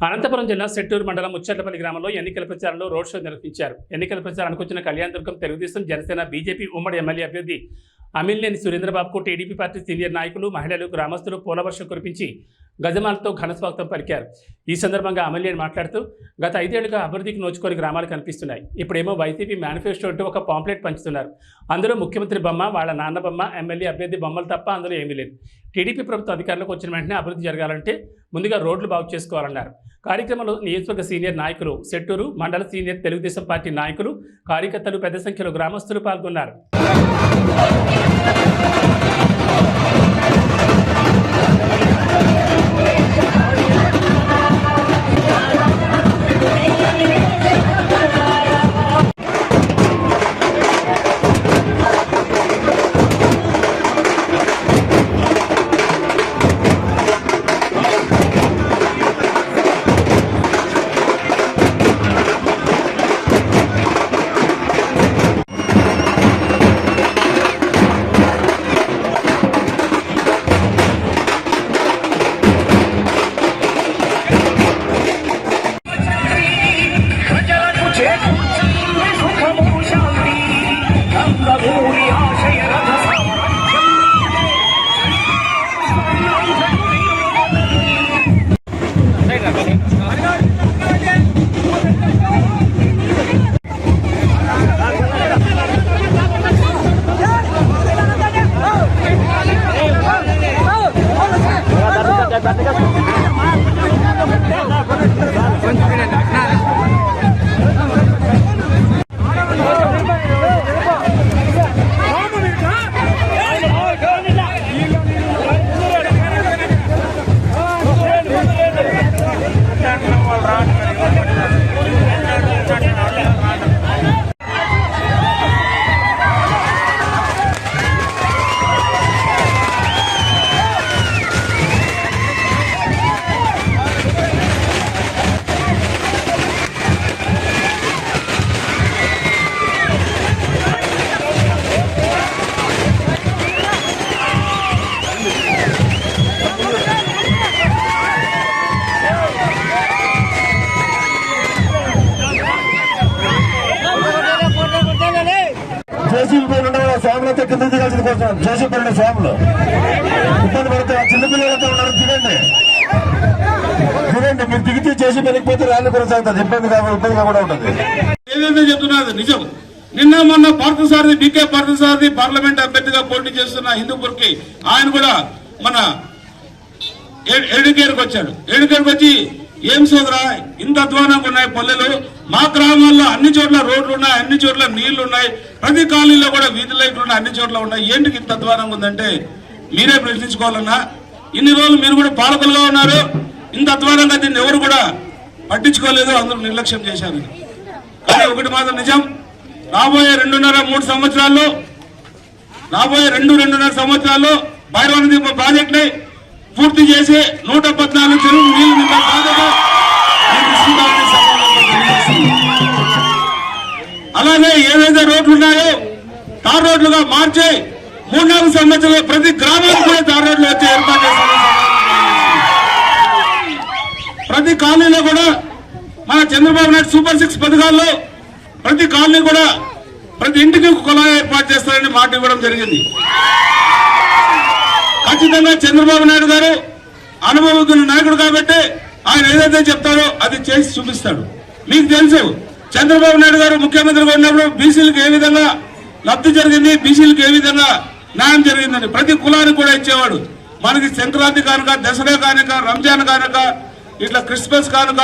అనంతపురం జిల్లా సెట్టూరు మండలం ముచ్చట్లపల్లి గ్రామంలో ఎన్నికల ప్రచారంలో రోడ్ షో నిర్వహించారు. ఎన్నికల ప్రచారానికి వచ్చిన కళ్యాణదుర్గం తెలుగుదేశం, జనసేన, బీజేపీ ఉమ్మడి ఎమ్మెల్యే అభ్యర్థి అమిలినేని సురేంద్రబాబుకు టీడీపీ పార్టీ సీనియర్ నాయకులు, మహిళలు, గ్రామస్తులు పూలవర్షం కురిపించి గజమాలతో ఘనస్వాగతం పలికారు. ఈ సందర్భంగా అమిలినేని మాట్లాడుతూ, గత 5 ఏళ్లుగా అభివృద్ధికి నోచుకొని గ్రామాలు కనిపిస్తున్నాయి. ఇప్పుడేమో వైసీపీ మేనిఫెస్టో అంటూ ఒక పాంప్లెట్ పంచుతున్నారు. అందులో ముఖ్యమంత్రి బొమ్మ, వాళ్ళ నాన్న బొమ్మ, ఎమ్మెల్యే అభ్యర్థి బొమ్మలు తప్ప అందులో ఏమీ లేదు. టీడీపీ ప్రభుత్వం అధికారంలోకి వచ్చిన వెంటనే అభివృద్ధి జరగాలంటే ముందుగా రోడ్లు బాగు చేసుకోవాలన్నారు. కార్యక్రమంలో నియోజకవర్గ సీనియర్ నాయకులు, సెట్టూరు మండల సీనియర్ తెలుగుదేశం పార్టీ నాయకులు, కార్యకర్తలు, పెద్ద సంఖ్యలో గ్రామస్తులు పాల్గొన్నారు. జేసీబీ ఫ్యామిలీతో కింద దిగాల్సిన కోసం జేసీబీ ఫ్యామిలీ ఇబ్బంది పడితే చిన్నపిల్లలతో ఉన్నారు. దిగండి మీరు దిగితే చేసి పెరిగిపోతే ర్యాలీ కొనసాగుతుంది. ఇబ్బందిగా కూడా ఉంటుంది. ఏదైతే చెప్తున్నది నిజం. నిన్న మొన్న పార్థసారథి, బీకే పార్థసారథి పార్లమెంట్ అభ్యర్థిగా పోటీ చేస్తున్న హిందూపూర్కి ఆయన కూడా మన ఎడుకేరుకు వచ్చాడు. ఎడుకేరుకు వచ్చి, ఏం సోదరా ఇంత అధ్వానంగా ఉన్నాయి పల్లెలు, మా గ్రామాల్లో అన్ని చోట్ల రోడ్లు ఉన్నాయి, అన్ని చోట్ల నీళ్లు ఉన్నాయి, ప్రతి కాలనీలో కూడా వీధి లైట్లు ఉన్నాయి, అన్ని చోట్ల ఉన్నాయి, ఏంటికి ఇంత అధ్వానంగా ఉందంటే మీరే ప్రశ్నించుకోవాలన్నా. ఇన్ని రోజులు మీరు కూడా పాలకులుగా ఉన్నారు, ఇంత అధ్వానంగా దీన్ని ఎవరు కూడా పట్టించుకోలేదు, అందరూ నిర్లక్ష్యం చేశారు. కానీ ఒకటి మాత్రం నిజం, రాబోయే 2.5-3 సంవత్సరాల్లో, రాబోయే 2-2.5 సంవత్సరాల్లో భైరవనది ప్రాజెక్టుని పూర్తి చేసి 114 చెరువు నీళ్లు నింపే బాధ్యత అలాగే ఏవైతే రోడ్లు ఉన్నాయో తార్ రోడ్లుగా మార్చి 3-4 సంవత్సరాలు ప్రతి గ్రామానికి కూడా తార్ రోడ్లు వచ్చి ఏర్పాటు చేస్తారు. ప్రతి కాలనీలో కూడా మన చంద్రబాబు నాయుడు సూపర్ 6 పథకాల్లో ప్రతి కాలనీ కూడా ప్రతి ఇంటికి కుళాయి ఏర్పాటు చేస్తారని మాట ఇవ్వడం జరిగింది. ఖచ్చితంగా చంద్రబాబు నాయుడు గారు అనుభవజ్ఞ నాయకుడు కాబట్టి ఆయన ఏదైతే చెప్తారో అది చేసి చూపిస్తాడు. మీకు తెలుసు, చంద్రబాబు నాయుడు గారు ముఖ్యమంత్రిగా ఉన్నప్పుడు బీసీలకు ఏ విధంగా లబ్ధి జరిగింది, బీసీలకు ఏ విధంగా న్యాయం జరిగిందని ప్రతి కులానికి కూడా ఇచ్చేవాడు. మనకి సంక్రాంతి కానుక, దసరా కానుక, రంజాన్ కానుక, ఇట్లా క్రిస్మస్ కానుక,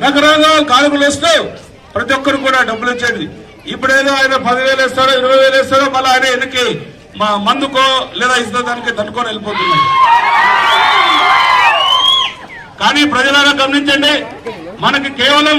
రకరకాల కానుకలు వస్తూ ప్రతి ఒక్కరు కూడా డబ్బులు ఇచ్చేది. ఇప్పుడేదో ఆయన 10,000 ఇస్తాడో 20,000 ఇస్తాడో మళ్ళీ ఆయన ఎన్నికి మా మందుకో లేదా ఇస్తానికి తట్టుకొని వెళ్ళిపోతున్నాయి. కానీ ప్రజలారా గమనించండి, మనకి కేవలం